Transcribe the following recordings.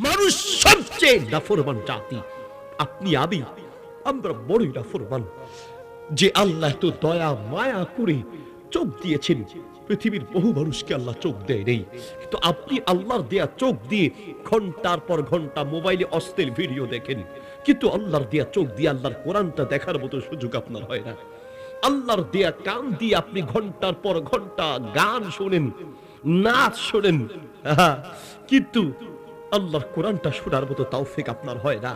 মানুষ সবচেয়ে নাফরমান জাতি। আপনি আমরা বড়ই নাফরমান। যে আল্লাহ তো দয়া মায়া করে চোখ দিয়েছেন, পৃথিবীর বহু মানুষকে আল্লাহ চোখ দেয় নেই, কিন্তু আপনি আল্লাহর দেয়া চোখ দিয়ে ঘন্টার পর ঘন্টা মোবাইলে অশ্লীল ভিডিও দেখেন, কিন্তু আল্লাহর দেয়া চোখ দিয়ে আল্লাহর কোরআনটা দেখার মতো সুযোগ আপনার হয় না। আল্লাহর দেয়া কান দিয়ে আপনি ঘন্টার পর ঘন্টা গান শোনেন, নাচ শোনেন, কিন্তু আল্লাহর কোরআনটা শোনার মতো তৌফিক আপনার হয় না।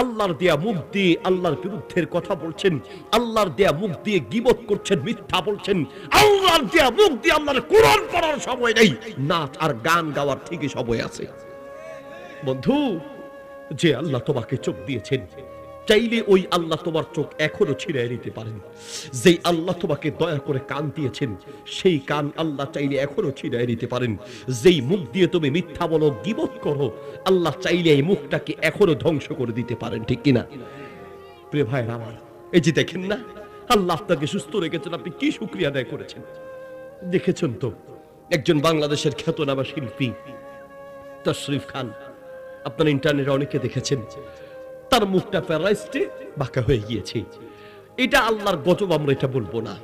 আল্লাহর দেয়া মুখ দিয়ে আল্লাহর বিরুদ্ধের কথা বলছেন, আল্লাহর দেয়া মুখ দিয়ে গীবত করছেন, মিথ্যা বলছেন। আল্লাহর দেয়া মুখ দিয়ে আল্লাহর কোরআন পড়ার সময় নেই, নাচ আর গান গাওয়ার ঠিকই সময় আছে। বন্ধু, যে আল্লাহ তোমাকে চোখ দিয়েছেন, চাইলে ওই আল্লাহ তোমার চোখ এখনো ছিঁড়ে নিতে পারেন। যেই আল্লাহ তোমাকে দয়া করে কান দিয়েছেন, সেই কান আল্লাহ চাইলে এখনো ছিঁড়ে নিতে পারেন। যেই মুখ দিয়ে তুমি মিথ্যা বলো, গীবত করো, আল্লাহ চাইলে এই মুখটাকে এখনো ধ্বংস করে দিতে পারেন, ঠিক কিনা? প্রিয় ভাইরা আমার, এই যে দেখেন না, আল্লাহ আপনাকে সুস্থ রেখেছেন, আপনি কি শুকরিয়া আদায় করেছেন? দেখেছেন তো, একজন বাংলাদেশের খ্যাতনামা শিল্পী তশরিফ খান, আপনারা ইন্টারনেটে অনেকে দেখেছেন, তার মুখটা প্যারালাইজডে বাঁকা হয়ে গিয়েছে। এটা আল্লাহর গজব, আমরা এটা বলবো না।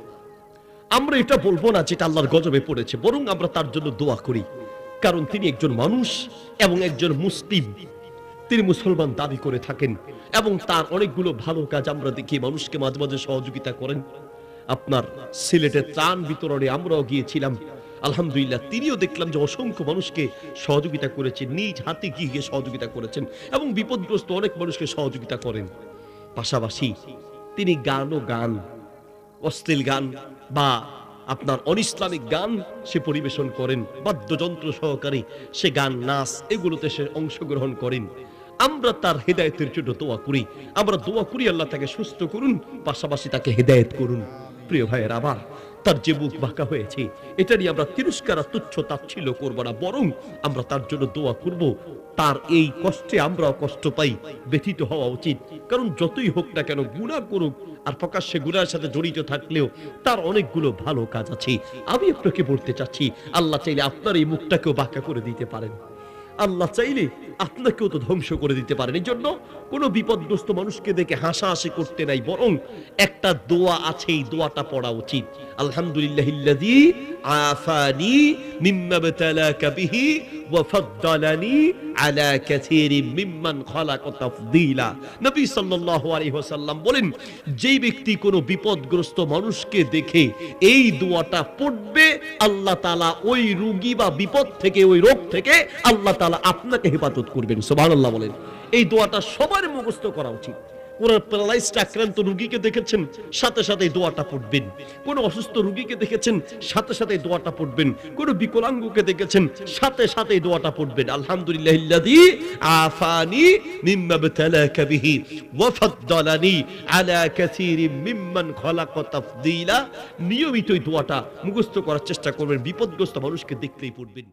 আমরা এটা বলবো না যেটা আল্লাহর গজবে পড়েছে, বরং আমরা তার জন্য দোয়া করি। কারণ তিনি একজন মানুষ এবং একজন মুসলিম, তিনি মুসলমান দাবি করে থাকেন, এবং তার অনেকগুলো ভালো কাজ আমরা দেখি, মানুষকে মাঝে মাঝে সহযোগিতা করেন। আপনার সিলেটে ত্রাণ বিতরণে আমরাও গিয়েছিলাম, আলহামদুলিল্লাহ, তিনিও দেখলাম যে অসংখ্য মানুষকে সহযোগিতা করেছেন, নিজ হাতে গিয়ে সহযোগিতা করেছেন, এবং বিপদগ্রস্ত অনেক মানুষকে সহযোগিতা করেন। পাশাপাশি তিনি গান, অশ্লীল গান বা আপনার অনিসলামিক গান সে পরিবেশন করেন, বাদ্যযন্ত্র সহকারে সে গান, নাচ, এগুলোতে সে অংশগ্রহণ করেন। আমরা তার হেদায়েতের জন্য দোয়া করি, আমরা দোয়া করি আল্লাহ তাকে সুস্থ করুন, পাশাপাশি তাকে হেদায়েত করুন। প্রিয় ভাইয়ের, আবার তার যে মুখ বাঁকা হয়েছে, এটা নিয়ে আমরা তিরস্কার তুচ্ছ তাচ্ছিল্য করব না, বরং আমরা তার জন্য দোয়া করব। তার এই কষ্টে আমরাও কষ্ট পাই, ব্যথিত হওয়া উচিত। কারণ যতই হোক না কেন, গুনাহ করুক আর প্রকাশ্যে গুনাহের সাথে জড়িত থাকলেও তার অনেকগুলো ভালো কাজ আছে। আমি আপনাকে বলতে চাচ্ছি, আল্লাহ চাইলে আপনার এই মুখটাকেও বাঁকা করে দিতে পারেন, আল্লাহ চাইলে আপনাকেও তো ধ্বংস করে দিতে পারেন। এই জন্য কোনো বিপদগ্রস্ত মানুষকে দেখে হাসাহাসি করতে নাই, বরং একটা দোয়া আছে, এই দোয়াটা পড়া উচিত। আলহামদুলিল্লাহিল্লাযী আফানি মিম্মা বতালাকা বিহি ওয়া ফাদ্দালানি আলা কাসীরিম মিম্মান খালাকা তাফদীলা। নবী সাল্লাল্লাহু আলাইহি ওয়াসাল্লাম বলেন, যেই ব্যক্তি কোনো বিপদগ্রস্ত মানুষকে দেখে এই দোয়াটা পড়বে, আল্লাহ তাআলা ওই রোগী বা বিপদ থেকে, ওই রোগ থেকে আল্লাহ তাআলা আপনাকে হেফাজত করবেন। সুবহানাল্লাহ বলেন। এই দোয়াটা সবার মুখস্থ করা উচিত। কোন প্যারালাইজড আক্রান্ত রোগীকে দেখেছেন, সাথে সাথে দোয়াটা পড়বেন। কোন অসুস্থ রোগীকে দেখেছেন, সাথে সাথে দোয়াটা পড়বেন। কোন বিকলাঙ্গকে দেখেছেন, সাথে সাথে দোয়াটা পড়বেন। আলহামদুলিল্লাহিল্লাযী আফানি মিম্মা বতালাকা বিহি ওয়া ফাদ্দালানি আলা কাসীরিম মিম্মান খালাকা তাফদীলা। নিয়মিত এই দোয়াটা মুখস্থ করার চেষ্টা করবেন, বিপদগ্রস্ত মানুষকে দেখলেই পড়বেন।